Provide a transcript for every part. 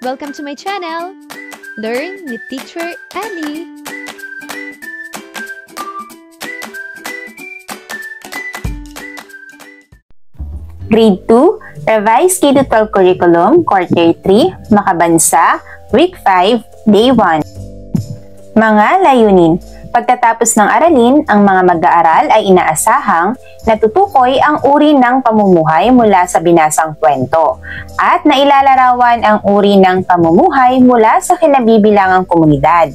Welcome to my channel! Learn with Teacher Annie! Grade 2, Revised K-12 Curriculum, Quarter 3, Makabansa, Week 5, Day 1. Mga layunin. Pagkatapos ng aralin, ang mga mag-aaral ay inaasahang natutukoy ang uri ng pamumuhay mula sa binasang kwento at nailalarawan ang uri ng pamumuhay mula sa kinabibilangang komunidad.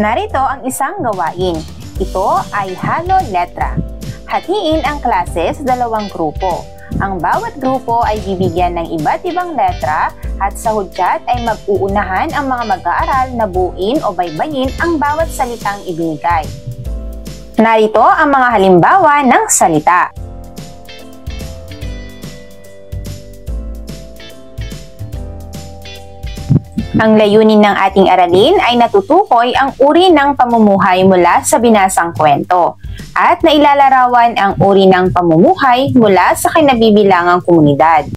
Narito ang isang gawain. Ito ay halo letra. Hatiin ang klase sa dalawang grupo. Ang bawat grupo ay bibigyan ng iba't ibang letra at sa hudyat ay mag-uunahan ang mga mag-aaral na buuin o baybayin ang bawat salitang ibinigay. Narito ang mga halimbawa ng salita. Ang layunin ng ating aralin ay natutukoy ang uri ng pamumuhay mula sa binasang kwento at nailalarawan ang uri ng pamumuhay mula sa kinabibilangang komunidad.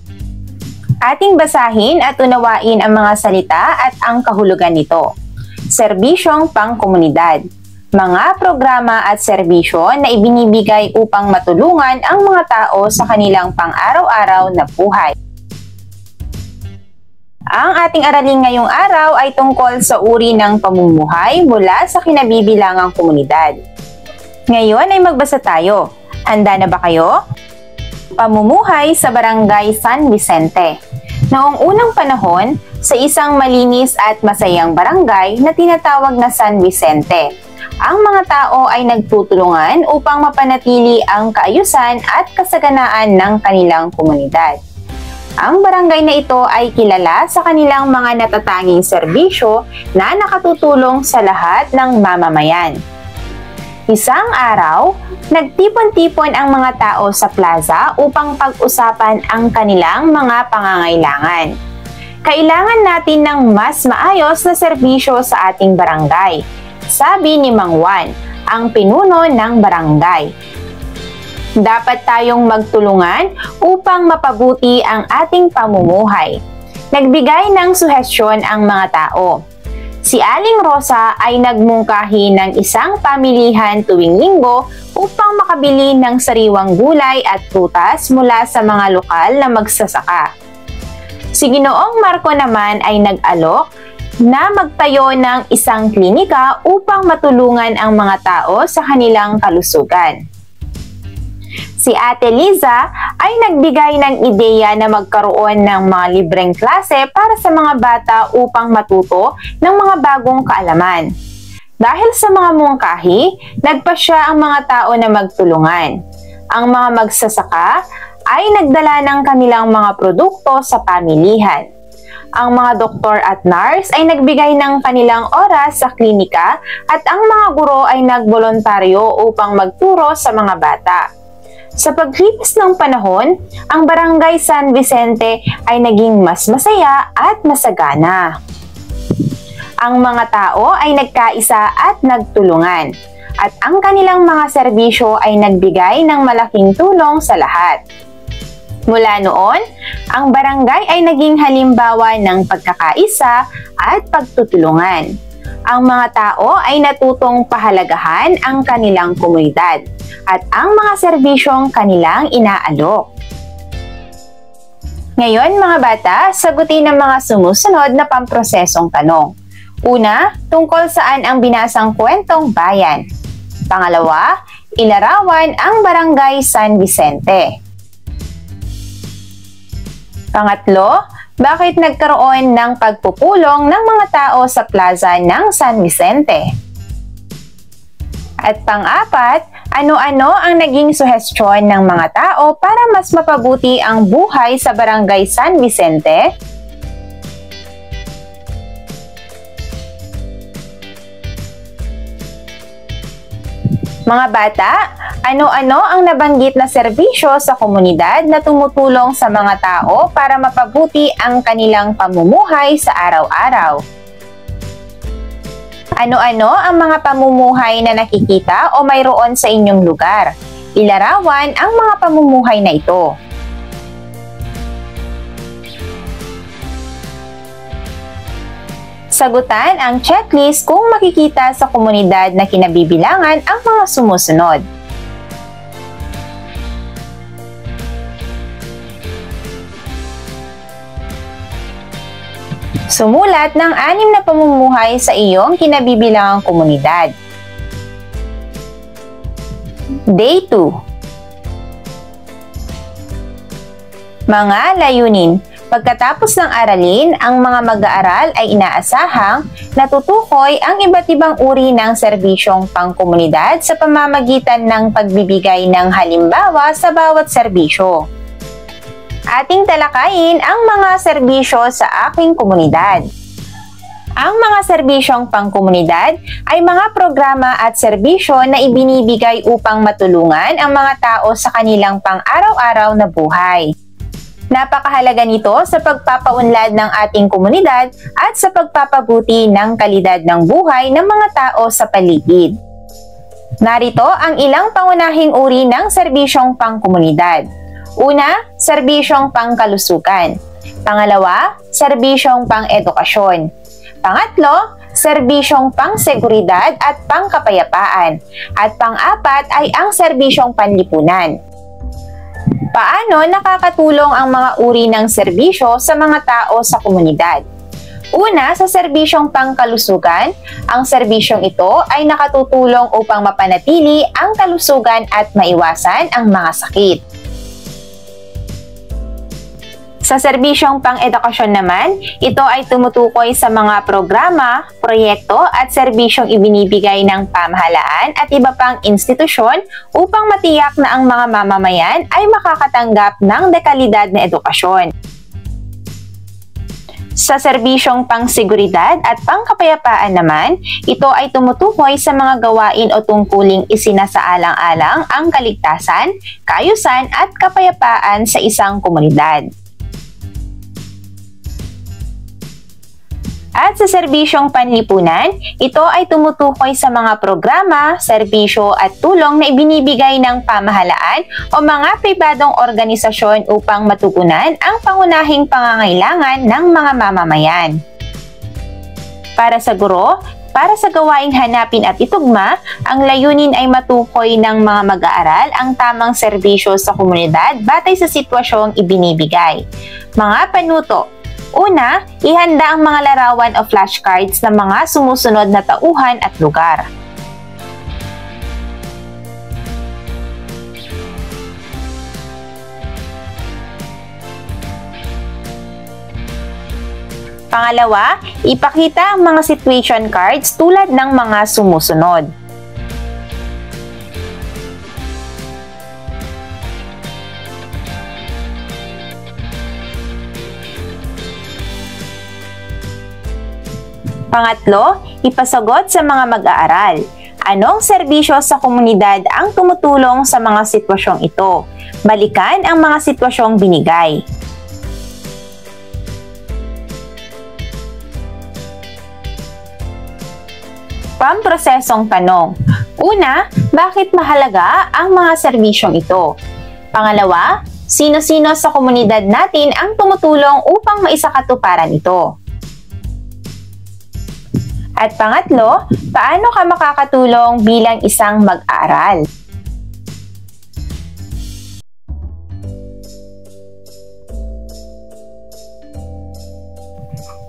Ating basahin at unawain ang mga salita at ang kahulugan nito. Serbisyong pangkomunidad. Mga programa at serbisyo na ibinibigay upang matulungan ang mga tao sa kanilang pang-araw-araw na buhay. Ang ating aralin ngayong araw ay tungkol sa uri ng pamumuhay mula sa kinabibilangang komunidad. Ngayon ay magbasa tayo. Handa na ba kayo? Pamumuhay sa Barangay San Vicente. Noong unang panahon, sa isang malinis at masayang barangay na tinatawag na San Vicente, ang mga tao ay nagtutulungan upang mapanatili ang kaayusan at kasaganaan ng kanilang komunidad. Ang barangay na ito ay kilala sa kanilang mga natatanging serbisyo na nakatutulong sa lahat ng mamamayan. Isang araw, nagtipon-tipon ang mga tao sa plaza upang pag-usapan ang kanilang mga pangangailangan. Kailangan natin ng mas maayos na serbisyo sa ating barangay, sabi ni Mang Juan, ang pinuno ng barangay. Dapat tayong magtulungan upang mapabuti ang ating pamumuhay. Nagbigay ng suhestyon ang mga tao. Si Aling Rosa ay nagmungkahi ng isang pamilihan tuwing linggo upang makabili ng sariwang gulay at prutas mula sa mga lokal na magsasaka. Si Ginoong Marco naman ay nag-alok na magtayo ng isang klinika upang matulungan ang mga tao sa kanilang kalusugan. Si Ate Liza ay nagbigay ng ideya na magkaroon ng mga libreng klase para sa mga bata upang matuto ng mga bagong kaalaman. Dahil sa mga mungkahi, nagpasya ang mga tao na magtulungan. Ang mga magsasaka ay nagdala ng kanilang mga produkto sa pamilihan. Ang mga doktor at nurse ay nagbigay ng kanilang oras sa klinika at ang mga guro ay nagbolontaryo upang magturo sa mga bata. Sa paglipas ng panahon, ang Barangay San Vicente ay naging mas masaya at masagana. Ang mga tao ay nagkaisa at nagtulungan, at ang kanilang mga serbisyo ay nagbigay ng malaking tulong sa lahat. Mula noon, ang barangay ay naging halimbawa ng pagkakaisa at pagtutulungan. Ang mga tao ay natutong pahalagahan ang kanilang komunidad at ang mga serbisyong kanilang inaalok. Ngayon mga bata, sagutin ang mga sumusunod na pamprosesong tanong. Una, tungkol saan ang binasang kwentong bayan. Pangalawa, ilarawan ang Barangay San Vicente. Pangatlo, bakit nagkaroon ng pagpupulong ng mga tao sa plaza ng San Vicente? At pang-apat, ano-ano ang naging suhestyon ng mga tao para mas mapabuti ang buhay sa Barangay San Vicente? Mga bata, ano-ano ang nabanggit na serbisyo sa komunidad na tumutulong sa mga tao para mapabuti ang kanilang pamumuhay sa araw-araw? Ano-ano ang mga pamumuhay na nakikita o mayroon sa inyong lugar? Ilarawan ang mga pamumuhay na ito. Sagutan ang checklist kung makikita sa komunidad na kinabibilangan ang mga sumusunod. Sumulat ng 6 na pamumuhay sa iyong kinabibilangang komunidad. Day 2. Mga layunin. Pagkatapos ng aralin, ang mga mag-aaral ay inaasahang natutukoy ang iba't ibang uri ng serbisyong pangkomunidad sa pamamagitan ng pagbibigay ng halimbawa sa bawat serbisyo. Ating talakayin ang mga serbisyo sa aking komunidad. Ang mga serbisyong pangkomunidad ay mga programa at serbisyo na ibinibigay upang matulungan ang mga tao sa kanilang pang-araw-araw na buhay. Napakahalaga nito sa pagpapaunlad ng ating komunidad at sa pagpapabuti ng kalidad ng buhay ng mga tao sa paligid. Narito ang ilang pangunahing uri ng serbisyong pangkomunidad. Una, serbisyong pangkalusugan. Pangalawa, serbisyong pang-edukasyon. Pangatlo, serbisyong pang-seguridad at pangkapayapaan. At pang-apat ay ang serbisyong panlipunan. Paano nakakatulong ang mga uri ng serbisyo sa mga tao sa komunidad? Una, sa serbisyong pangkalusugan, ang serbisyong ito ay nakatutulong upang mapanatili ang kalusugan at maiwasan ang mga sakit. Sa serbisyong pang-edukasyon naman, ito ay tumutukoy sa mga programa, proyekto at serbisyong ibinibigay ng pamahalaan at iba pang institusyon upang matiyak na ang mga mamamayan ay makakatanggap ng dekalidad na edukasyon. Sa serbisyong pang-seguridad at pangkapayapaan naman, ito ay tumutukoy sa mga gawain o tungkuling isinasaalang-alang ang kaligtasan, kaayusan at kapayapaan sa isang komunidad. At sa serbisyong panlipunan, ito ay tumutukoy sa mga programa, serbisyo at tulong na ibinibigay ng pamahalaan o mga pribadong organisasyon upang matugunan ang pangunahing pangangailangan ng mga mamamayan. Para sa guro, para sa gawaing hanapin at itugma, ang layunin ay matukoy ng mga mag-aaral ang tamang serbisyo sa komunidad batay sa sitwasyong ibinibigay. Mga panuto. Una, ihanda ang mga larawan o flashcards ng mga sumusunod na tauhan at lugar. Pangalawa, ipakita ang mga situation cards tulad ng mga sumusunod. Pangatlo, ipasagot sa mga mag-aaral. Anong serbisyo sa komunidad ang tumutulong sa mga sitwasyong ito? Balikan ang mga sitwasyong binigay. Pamprosesong tanong. Una, bakit mahalaga ang mga serbisyong ito? Pangalawa, sino-sino sa komunidad natin ang tumutulong upang maisakatuparan ito? At pangatlo, paano ka makakatulong bilang isang mag-aaral?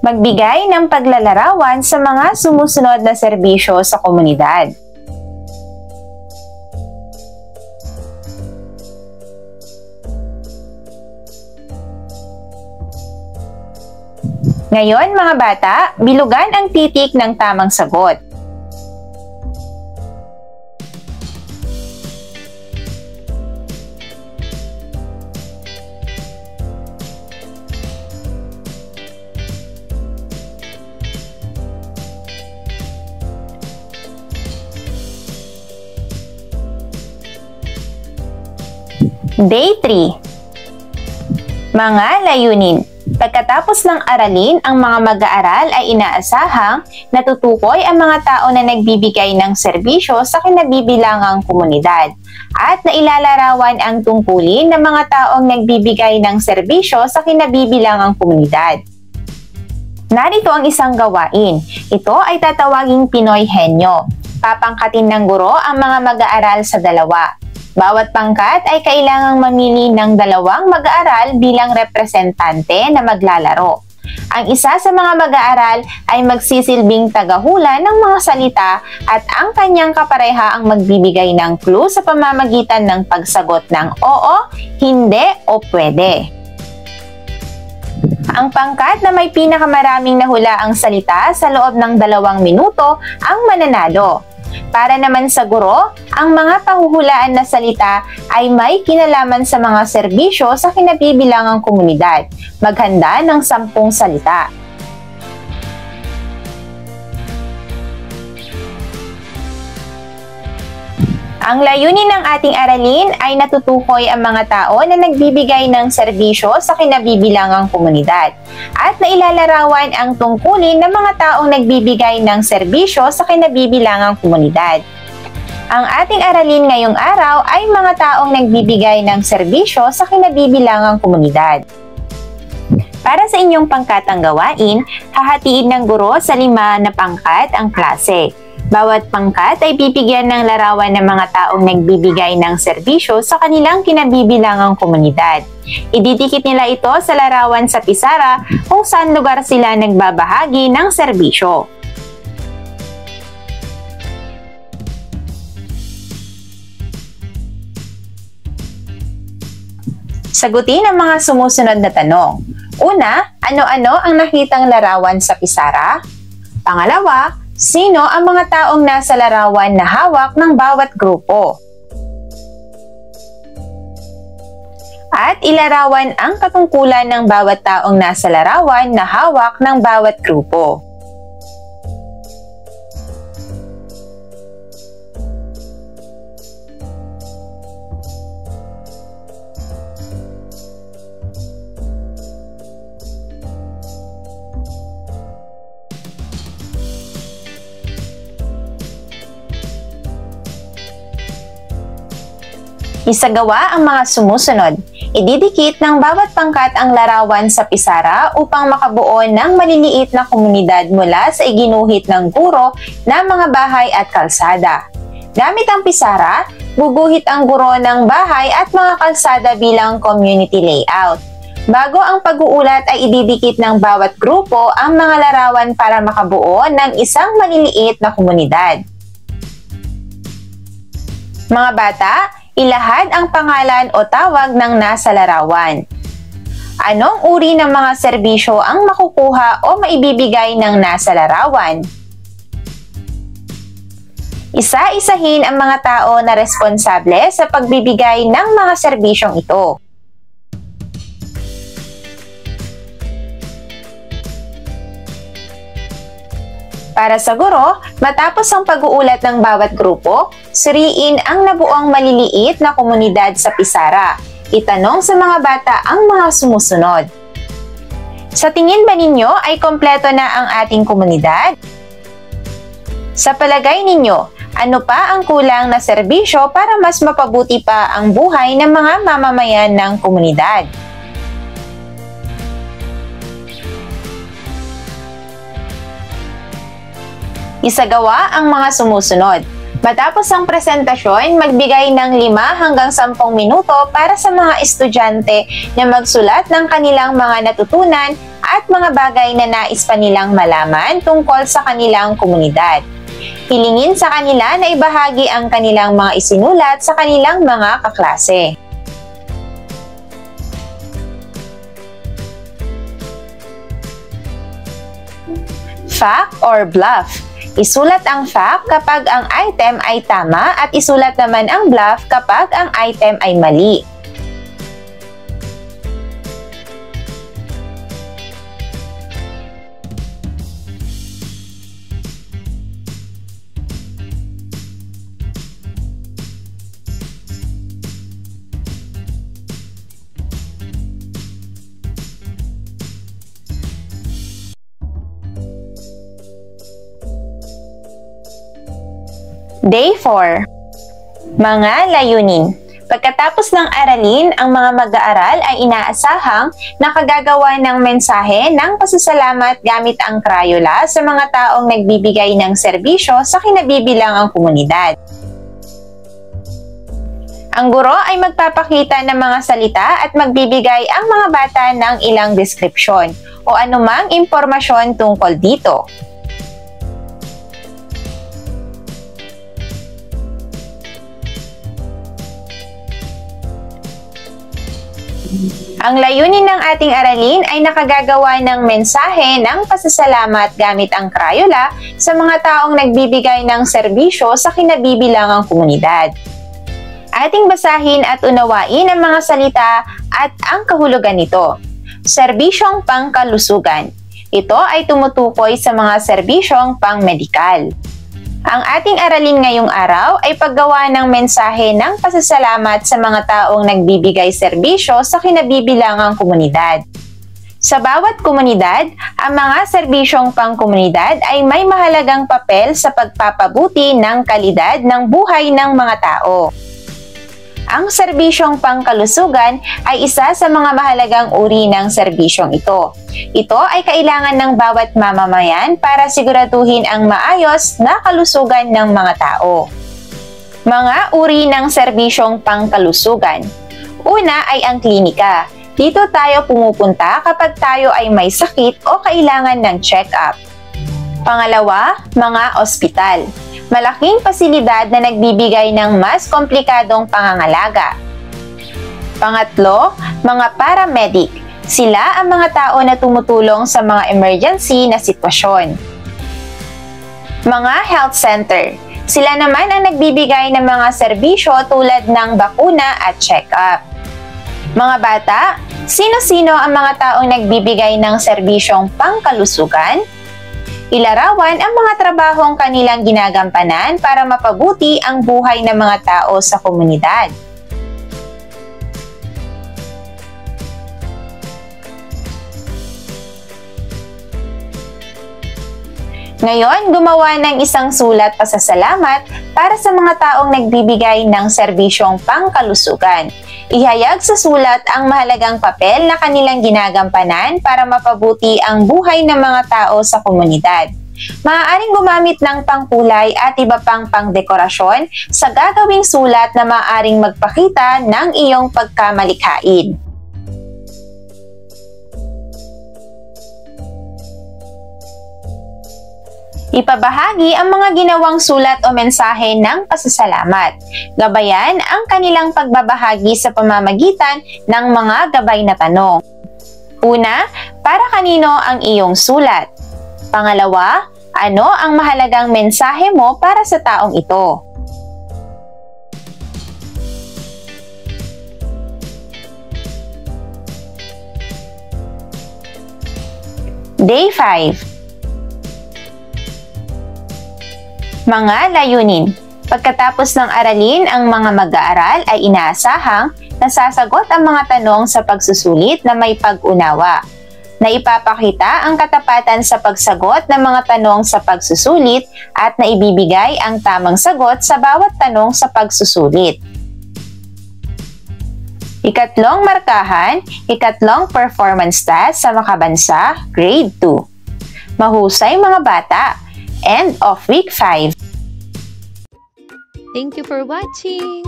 Magbigay ng paglalarawan sa mga sumusunod na serbisyo sa komunidad. Ngayon mga bata, bilugan ang titik ng tamang sagot. Day 3. Mga layunin. Pagkatapos ng aralin, ang mga mag-aaral ay inaasahang natutukoy ang mga tao na nagbibigay ng serbisyo sa kinabibilangang komunidad at nailalarawan ang tungkulin ng mga taong nagbibigay ng serbisyo sa kinabibilangang komunidad. Narito ang isang gawain. Ito ay tatawaging Pinoy Henyo. Papangkatin ng guro ang mga mag-aaral sa dalawa. Bawat pangkat ay kailangang mamili ng dalawang mag-aaral bilang representante na maglalaro. Ang isa sa mga mag-aaral ay magsisilbing tagahula ng mga salita at ang kanyang kapareha ang magbibigay ng clue sa pamamagitan ng pagsagot ng oo, hindi o pwede. Ang pangkat na may pinakamaraming nahula ang salita sa loob ng 2 minuto ang mananalo. Para naman sa guro, ang mga pahuhulaan na salita ay may kinalaman sa mga serbisyo sa kinabibilangang komunidad. Maghanda ng 10 salita. Ang layunin ng ating aralin ay natutukoy ang mga tao na nagbibigay ng serbisyo sa kinabibilangang komunidad at nailalarawan ang tungkulin ng mga taong nagbibigay ng serbisyo sa kinabibilangang komunidad. Ang ating aralin ngayong araw ay mga taong nagbibigay ng serbisyo sa kinabibilangang komunidad. Para sa inyong pangkatang gawain, hahatiin ng guro sa 5 na pangkat ang klase. Bawat pangkat ay bibigyan ng larawan ng mga taong nagbibigay ng serbisyo sa kanilang kinabibilangang komunidad. Ididikit nila ito sa larawan sa pisara kung saan lugar sila nagbabahagi ng serbisyo. Sagutin ang mga sumusunod na tanong. Una, ano-ano ang nakitang larawan sa pisara? Pangalawa, sino ang mga taong nasa larawan na hawak ng bawat grupo? At ilarawan ang katungkulan ng bawat taong nasa larawan na hawak ng bawat grupo. Isagawa ang mga sumusunod. Ididikit ng bawat pangkat ang larawan sa pisara upang makabuo ng maliliit na komunidad mula sa iginuhit ng guro na mga bahay at kalsada. Gamit ang pisara, guguhit ang guro ng bahay at mga kalsada bilang community layout. Bago ang pag-uulat ay ididikit ng bawat grupo ang mga larawan para makabuo ng isang maliliit na komunidad. Mga bata, ilahad ang pangalan o tawag ng nasa larawan. Anong uri ng mga serbisyo ang makukuha o maibibigay ng nasa larawan? Isa-isahin ang mga tao na responsable sa pagbibigay ng mga serbisyong ito. Para sa guro, matapos ang pag-uulat ng bawat grupo, suriin ang nabuong maliliit na komunidad sa pisara. Itanong sa mga bata ang mga sumusunod. Sa tingin ba ninyo ay kompleto na ang ating komunidad? Sa palagay ninyo, ano pa ang kulang na serbisyo para mas mapabuti pa ang buhay ng mga mamamayan ng komunidad? Isagawa ang mga sumusunod. Matapos ang presentasyon, magbigay ng 5 hanggang 10 minuto para sa mga estudyante na magsulat ng kanilang mga natutunan at mga bagay na nais pa nilang malaman tungkol sa kanilang komunidad. Hilingin sa kanila na ibahagi ang kanilang mga isinulat sa kanilang mga kaklase. Fact or bluff? Isulat ang fact kapag ang item ay tama at isulat naman ang bluff kapag ang item ay mali. Day 4. Mga layunin. Pagkatapos ng aralin, ang mga mag-aaral ay inaasahang nakagagawa ng mensahe ng pasasalamat gamit ang Crayola sa mga taong nagbibigay ng serbisyo sa kinabibilangang komunidad. Ang guro ay magpapakita ng mga salita at magbibigay ang mga bata ng ilang deskripsyon o anumang impormasyon tungkol dito. Ang layunin ng ating aralin ay nakagagawa ng mensahe ng pasasalamat gamit ang Crayola sa mga taong nagbibigay ng serbisyo sa kinabibilangang komunidad. Ating basahin at unawain ang mga salita at ang kahulugan nito. Serbisyong pangkalusugan. Ito ay tumutukoy sa mga serbisyong pangmedikal. Ang ating aralin ngayong araw ay paggawa ng mensahe ng pasasalamat sa mga taong nagbibigay serbisyo sa kinabibilangang komunidad. Sa bawat komunidad, ang mga serbisyong pangkomunidad ay may mahalagang papel sa pagpapabuti ng kalidad ng buhay ng mga tao. Ang serbisyong pangkalusugan ay isa sa mga mahalagang uri ng serbisyong ito. Ito ay kailangan ng bawat mamamayan para siguraduhin ang maayos na kalusugan ng mga tao. Mga uri ng serbisyong pangkalusugan. Una ay ang klinika. Dito tayo pumupunta kapag tayo ay may sakit o kailangan ng check-up. Pangalawa, mga ospital. Malaking pasilidad na nagbibigay ng mas komplikadong pangangalaga. Pangatlo, mga paramedic. Sila ang mga tao na tumutulong sa mga emergency na sitwasyon. Mga health center. Sila naman ang nagbibigay ng mga serbisyo tulad ng bakuna at check-up. Mga bata, sino-sino ang mga taong nagbibigay ng serbisyong pangkalusugan? Ilarawan ang mga trabahong kanilang ginagampanan para mapabuti ang buhay ng mga tao sa komunidad. Ngayon, gumawa ng isang sulat pasasalamat para sa mga taong nagbibigay ng serbisyong pangkalusugan. Ihayag sa sulat ang mahalagang papel na kanilang ginagampanan para mapabuti ang buhay ng mga tao sa komunidad. Maaaring gumamit ng pangkulay at iba pang pangdekorasyon sa gagawing sulat na maaaring magpakita ng iyong pagkamalikhain. Ipabahagi ang mga ginawang sulat o mensahe ng pasasalamat. Gabayan ang kanilang pagbabahagi sa pamamagitan ng mga gabay na tanong. Una, para kanino ang iyong sulat? Pangalawa, ano ang mahalagang mensahe mo para sa taong ito? Day 5. Mga layunin. Pagkatapos ng aralin, ang mga mag-aaral ay inaasahang nasasagot ang mga tanong sa pagsusulit na may pag-unawa. Naipapakita ang katapatan sa pagsagot ng mga tanong sa pagsusulit at naibibigay ang tamang sagot sa bawat tanong sa pagsusulit. Ikatlong markahan, ikatlong performance task sa makabansa, grade 2. Mahusay mga bata. End of week 5. Thank you for watching!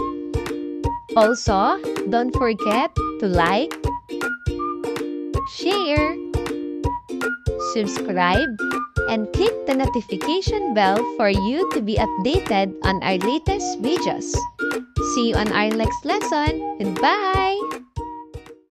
Also, don't forget to like, share, subscribe, and click the notification bell for you to be updated on our latest videos. See you on our next lesson. Goodbye!